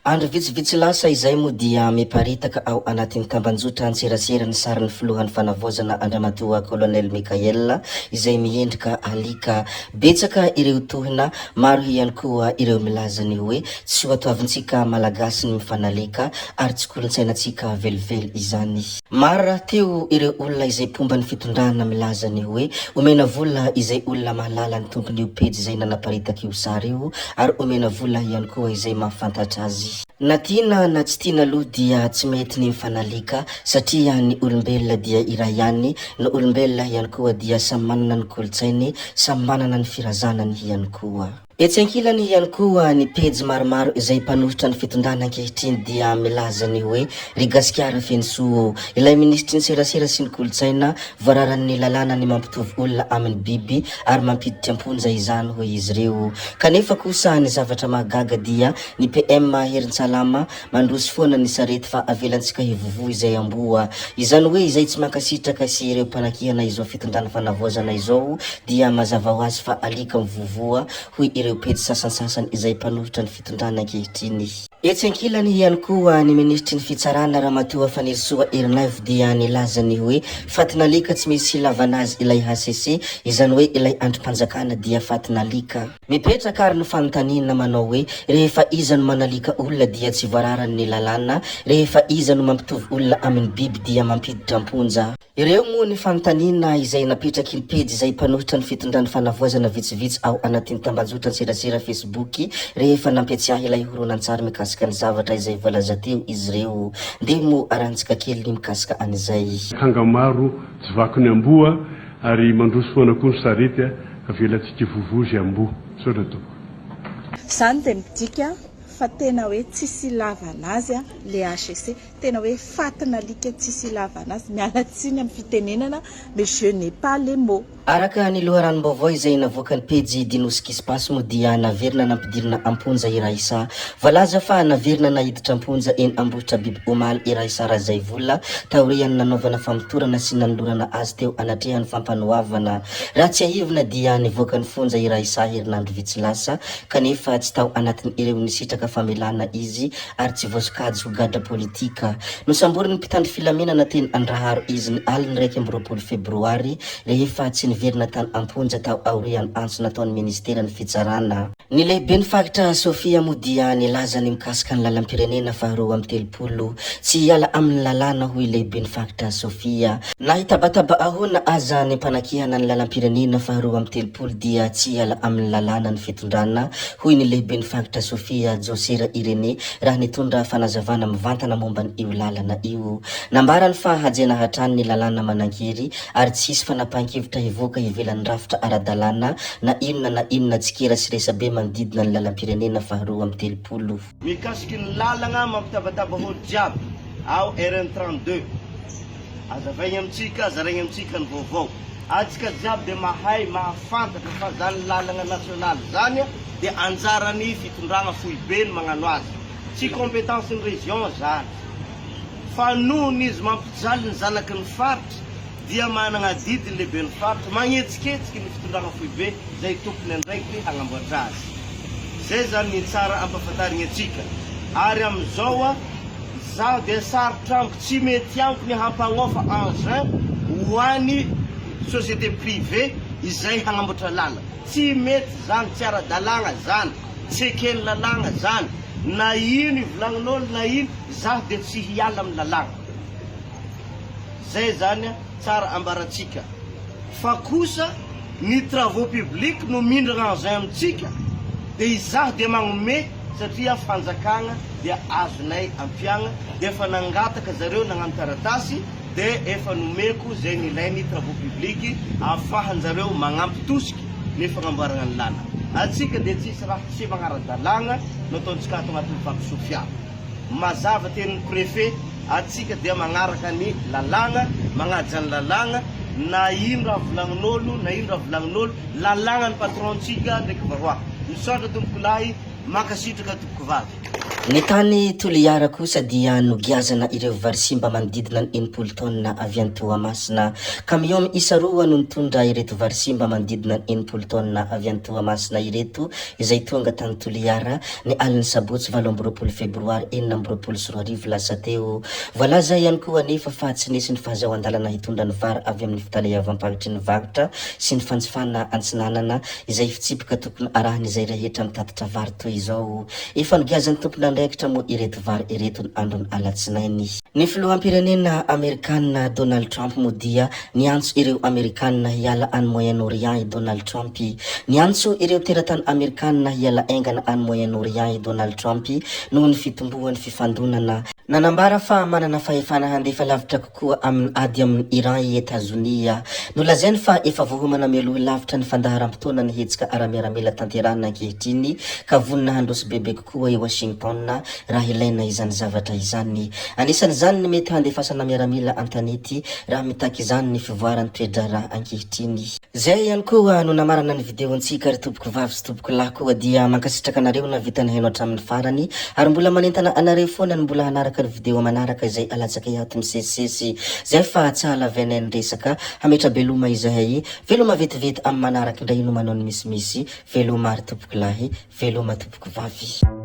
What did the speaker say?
Andro vitsivitsy lasa izay moa dia miparitaka ao anatin'ny tambanjotra antserasera ny sarin'ny filohan'ny fanavozana Andramatoa Colonel Mikael izay miendrika alika betsaka ireo tohina maro ihany koa ireo milazany hoe tsy ho atoavintsika malagasy ny mifanaleka ary tsy kolontsainantsika velively izany. Maro raha teo ireo olona izay pomba ny fitondrana milazany hoe omena vola izay olona mahalala ny tompony io pejy izay nanaparitaka io sary io ary omena vola ihany koa izay mahafantatra azy. Na tiana na tsy tiana aloha dia tsy mety ny mifanalika satria ny olombelona dia iray ihany, ny olombelona ihany koa dia samy manana ny kolontsainy, samy manana ny firazanany ihany koa. Etsy ankilany ihany koa ny pejy maromaro izay mpanohitra ny fitondrana ankehitriny dia milazany hoe ry Gasikara Fensoa, ilay ministry ny serasera sy ny kolontsaina voararan'ny lalàna ny mampitovy olona amin'ny biby ary mampiditra amponja izany hoy izy ireo. Kanefa kosa ny zavatra mahagaga dia ny PM Herinsalama mandroso foana ny sarety fa avelantsika hivovo izay amboa. Izany hoe izay tsy mankasitraka sy ireo mpanakihana izao fitondrana fanavozana izao dia mazava ho azy fa alika mivovoa hoy ireo pejy sasansasany izay mpanohitra ny fitondrana ankehitriny. Etsy ankilany ihany koa ny ministry ny fitsarana Ramatoa Fanirisoa Ernaivo dia nilazany hoe fatinalika tsy misy lavanazy ilay HCC, izany hoe ilay androm-panjakana dia fatinalika. Mipetraka ary ny fanontaniana manao hoe rehefa iza no manalika olona dia tsy voararany ny lalàna, rehefa iza no mampitovy olona amin'ny biby dia mampiditra amponja. Ireo moa ny fanontaniana izay napetraky ny pejy izay mpanohitra ny fitondrana fanavozana vitsivitsy ao anatin'ny tambanjotra serasera Facebook rehefa nampiatsiahy ilay horonan-tsary mikasika ny zavatra izay voalaza teo izy ireo. Nde mo arantsika kely ny mikasika an'izay. Hanga maro tsy vaky amboa ary mandroso foana koa ny sarety avelatsika vovozy amboa. Saotra to. Zany dia midika fa tena hoe tsisy lavanazy le HCC, tena hoe fatinalika tsisy lavanazy, miala tsiny amin'ny fitenenana mais je n'ai pas les mots. Araka ny loharanom-baovao izay navoaka ny pejy Dinosky Space moa dia naverina nampidirina amponja Iraisa. Voalaza fa naverina nahiditra amponja eny ambohitra biby omaly Iraisa razay vola taoriany nanaovana famotorana sy nanolorana azy teo anatrehany fampanoavana. Raha tsy ahivina dia nivoaka ny fonja Iraisa herinandro vitsy lasa kanefa tsy tao anatiny ireo nisitraka famelana izy ary tsy voasokajy ho gadra politika. Nosamboriny ny mpitandro filaminana teny Andraharo izy ny aliny 1 Febroary rehefa tsy verina tany amponja tao aorian'ny antso nataon'ny ministeran'ny fitsarana. Ny lehibe ny fakitra Sofia moa dia nilaza ny mikasika ny lalam-pirenena faharoa amin'ny 30 tsy hiala amin'ny lalàna hoy lehibe ny fakitra Sofia. Na hitabataba ahoana aza ny mpanakihana ny lalam-pirenena faharoa amin'ny 30 dia tsy hiala amin'ny lalàna ny fitondrana hoy ny lehibe ny fakitra Sofia Josera Irene raha nitondra fanazavana mivantana momba ny io lalana io. Nambarany fa hajena hatrany ny lalàna manankery ary tsy hisy fanapahan-kevitra hivoaka ivelan'ny rafitra ara-dalàna na inona tsikera sy resabe manodidina ny lalam-pirenena faharoa amin'ny 30. Mikasiky ny lalagna mampitabataba holo jiaby ao RN32 azavaigny amintsika zaraigny amintsika ny vaovao atsika jiaby dia mahay mahafantatra fa zany lalagna nasionaly zany dia anjarany fitondrana foibe ny magnano azy tsy compétence ny région zany fa nohony izy mampijaly ny zanaky ny faritra dia manana didiny lehibe ny faritra magnetsiketsiky ny fitondrana foibe zay tompony andraiky hagnamboatra azy. Zay zany ny tsara ampafantarigny atsika ary amizao zaho dia sarotra amiko tsy mety amiko ny hampagnofa engin ho an'ny société privée izay hagnamboatra lalana. Tsy mety zany, tsy ara-dalàna zany, tsy ekeny lalàna zany, na ino ivolagnan'olo na ino zaho dia tsy hiala amin'ny lalàna. Zay zany tsara ambaratsika fa kosa ny travaux publics no mindrana an'izay amintsika dia izaho dia magnome satria fanjakana dia azonay ampiagna dia efa nangataka zareo nagnano taratasy dia efa nomeko zay nilainy travaux publics ahafahanjareo magnampy tosiky ny fagnamboarana ny lalana. Atsika dia tsisy raha tsy magnara-dalàna no ataontsika ato agnatin'ny vaky Sofia. Mazava tenin'ny préfet atsika dia magnaraka ny lalàna, magnaja ny lalàna, na ino raha volagnin'olo, na ino raha volagnin'olo, lalàna ny patrontsika ndraiky varoa. Misaotra tompoko lahy makasitraka tompoko vavy. Ny tany Toliara kosa dia nogiazana ireo varisimba manodidina ny 80 taona avy any Toamasina. Camion isa roa no nitondra ireto varisimba manodidina ny 80 taona avy any Toamasina ireto, izay tonga tany Toliara ny aliny sabotsy 7 febroary 2024 lasa teo. Voalaza ihany koa anefa fa tsy nisy ny fahazahoan-dalana hitondra ny vary avy amin'ny fitaleavam-pagitry ny varotra sy ny fanjifana antsinanana, izay fitsipika tokony arahany izay rehetra mitatitra vary toy izao. Efa nogiazan'ny tompona ndraikitra mo ireto vary ireto ny androny alatsinainy. Ny filoham-pirenena Amerikanina Donald Trump mo dia niantso ireo Amerikanina hiala any Moyen-Orient i Donald Trump. Niantso ireo teratany Amerikanina hiala aingana any Moyen-Orient i Donald Trump noho ny fitombohan'ny fifandonana. Nanambara fa manana fahefana handefa lavitra kokoa amin'ny ady amin'ny Iran i Etazonia. Nolazainy fa efa voahomana mialoha lavitra ny fandaharam-potoana ny hetsika ara-miaramila tanterana ankehitriny ka vonina handroso bebe kokoa i Washington raha ilaina izany zavatra izany. Anisan'izany ny mety handefasana miaramila an-tanety raha mitaky izany ny fivoarany toedrara ankehitriny. Zay ihany koa no namarana ny videontsika ry tompoko vavy sy tompoko lahy koa dia mankasitraka anareo na vita ny haino hatramin'ny farany, ary mbola manentana anareo foana ny mbola hanaraka ny video manaraka izay alatsaka iato misesisesy. Zay fa tsala VNN resaka hametra beloma izahay, veloma vetivety amin'ny manaraka indray no manao ny misimisy, veloma ry tompoko lahy, veloma tompoko vavy.